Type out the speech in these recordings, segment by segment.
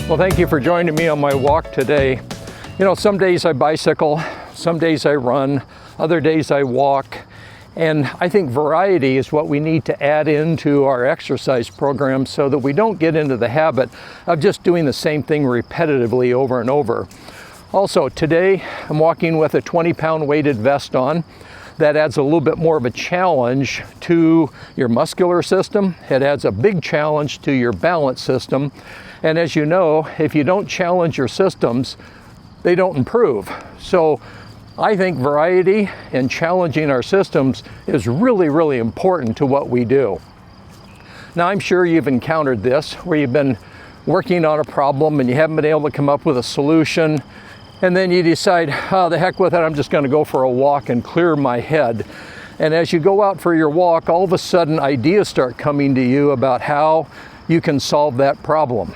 Well, thank you for joining me on my walk today. You know, some days I bicycle, some days I run, other days I walk. And I think variety is what we need to add into our exercise program so that we don't get into the habit of just doing the same thing repetitively over and over. Also, today I'm walking with a 20-pound weighted vest on. That adds a little bit more of a challenge to your muscular system. It adds a big challenge to your balance system. And as you know, if you don't challenge your systems, they don't improve. So I think variety and challenging our systems is really, really important to what we do. Now, I'm sure you've encountered this, where you've been working on a problem and you haven't been able to come up with a solution, and then you decide, oh, the heck with it, I'm just going to go for a walk and clear my head. And as you go out for your walk, all of a sudden ideas start coming to you about how you can solve that problem.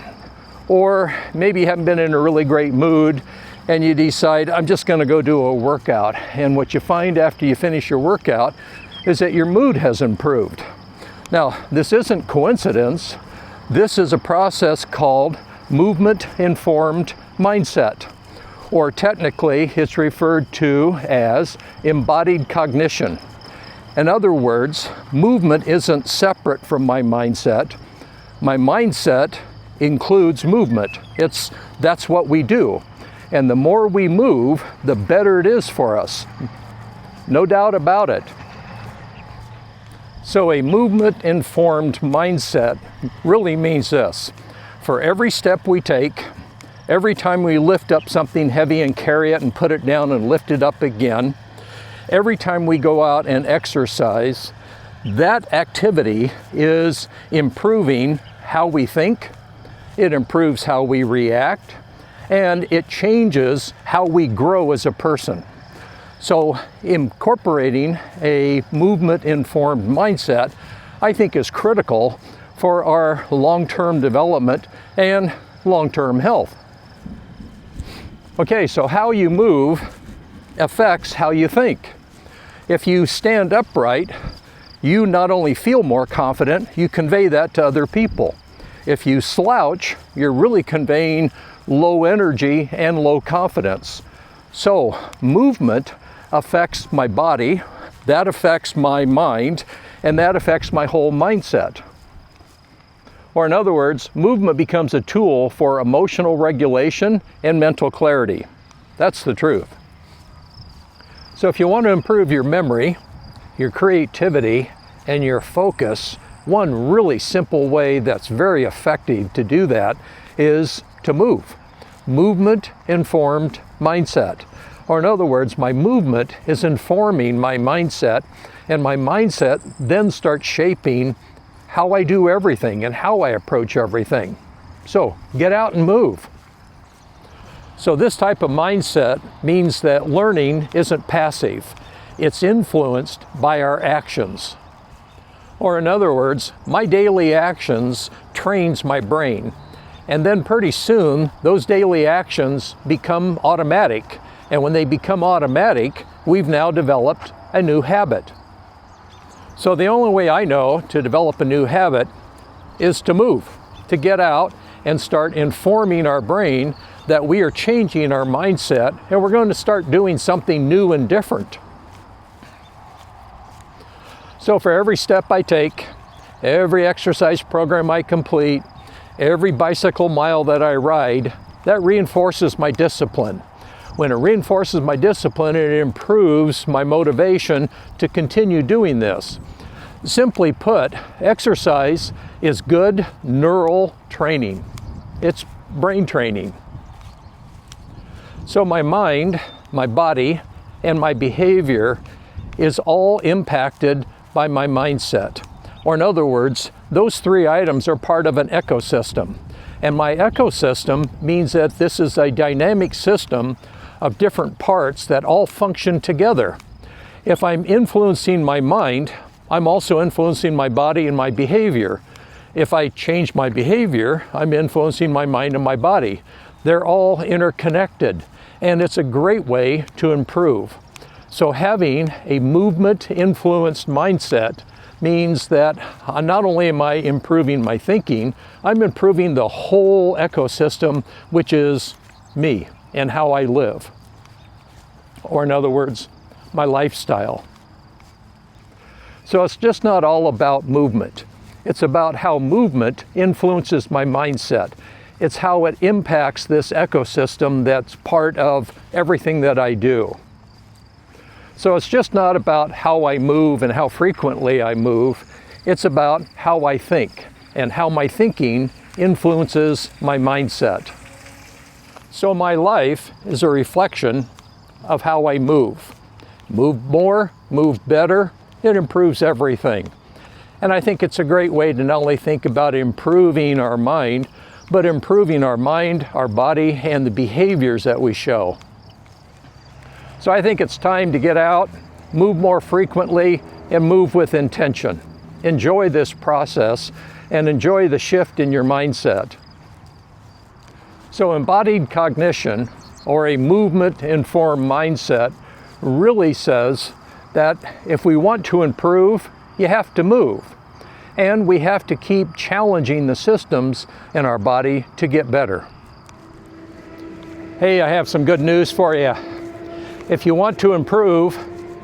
Or maybe you haven't been in a really great mood and you decide, I'm just going to go do a workout. And what you find after you finish your workout is that your mood has improved. Now, this isn't coincidence. This is a process called movement-informed mindset, or technically it's referred to as embodied cognition. In other words, movement isn't separate from my mindset. My mindset includes movement. That's what we do. And the more we move, the better it is for us. No doubt about it. So a movement-informed mindset really means this. For every step we take, every time we lift up something heavy and carry it and put it down and lift it up again, every time we go out and exercise, that activity is improving how we think, it improves how we react, and it changes how we grow as a person. So incorporating a movement-informed mindset, I think, is critical for our long-term development and long-term health. Okay, so how you move affects how you think. If you stand upright, you not only feel more confident, you convey that to other people. If you slouch, you're really conveying low energy and low confidence. So movement affects my body, that affects my mind, and that affects my whole mindset. Or in other words, movement becomes a tool for emotional regulation and mental clarity. That's the truth. So if you want to improve your memory, your creativity, and your focus, one really simple way that's very effective to do that is to move. Movement-informed mindset. Or in other words, my movement is informing my mindset, and my mindset then starts shaping how I do everything and how I approach everything. So get out and move. So this type of mindset means that learning isn't passive. It's influenced by our actions. Or in other words, my daily actions trains my brain. And then pretty soon, those daily actions become automatic. And when they become automatic, we've now developed a new habit. So the only way I know to develop a new habit is to move, to get out and start informing our brain that we are changing our mindset and we're going to start doing something new and different. So for every step I take, every exercise program I complete, every bicycle mile that I ride, that reinforces my discipline. When it reinforces my discipline, it improves my motivation to continue doing this. Simply put, exercise is good neural training. It's brain training. So my mind, my body, and my behavior is all impacted by my mindset. Or in other words, those three items are part of an ecosystem. And my ecosystem means that this is a dynamic system of different parts that all function together. If I'm influencing my mind, I'm also influencing my body and my behavior. If I change my behavior, I'm influencing my mind and my body. They're all interconnected, and it's a great way to improve. So having a movement-influenced mindset means that not only am I improving my thinking, I'm improving the whole ecosystem, which is me and how I live. Or in other words, my lifestyle. So it's just not all about movement. It's about how movement influences my mindset. It's how it impacts this ecosystem that's part of everything that I do. So it's just not about how I move and how frequently I move. It's about how I think and how my thinking influences my mindset. So my life is a reflection of how I move. Move more, move better, it improves everything. And I think it's a great way to not only think about improving our mind, but improving our mind, our body, and the behaviors that we show. So I think it's time to get out, move more frequently, and move with intention. Enjoy this process and enjoy the shift in your mindset. So embodied cognition, or a movement-informed mindset, really says that if we want to improve, you have to move. And we have to keep challenging the systems in our body to get better. Hey, I have some good news for you. If you want to improve,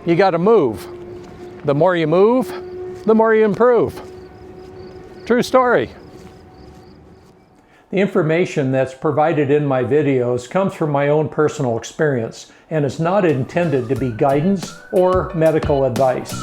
you got to move. The more you move, the more you improve. True story. The information that's provided in my videos comes from my own personal experience and is not intended to be guidance or medical advice.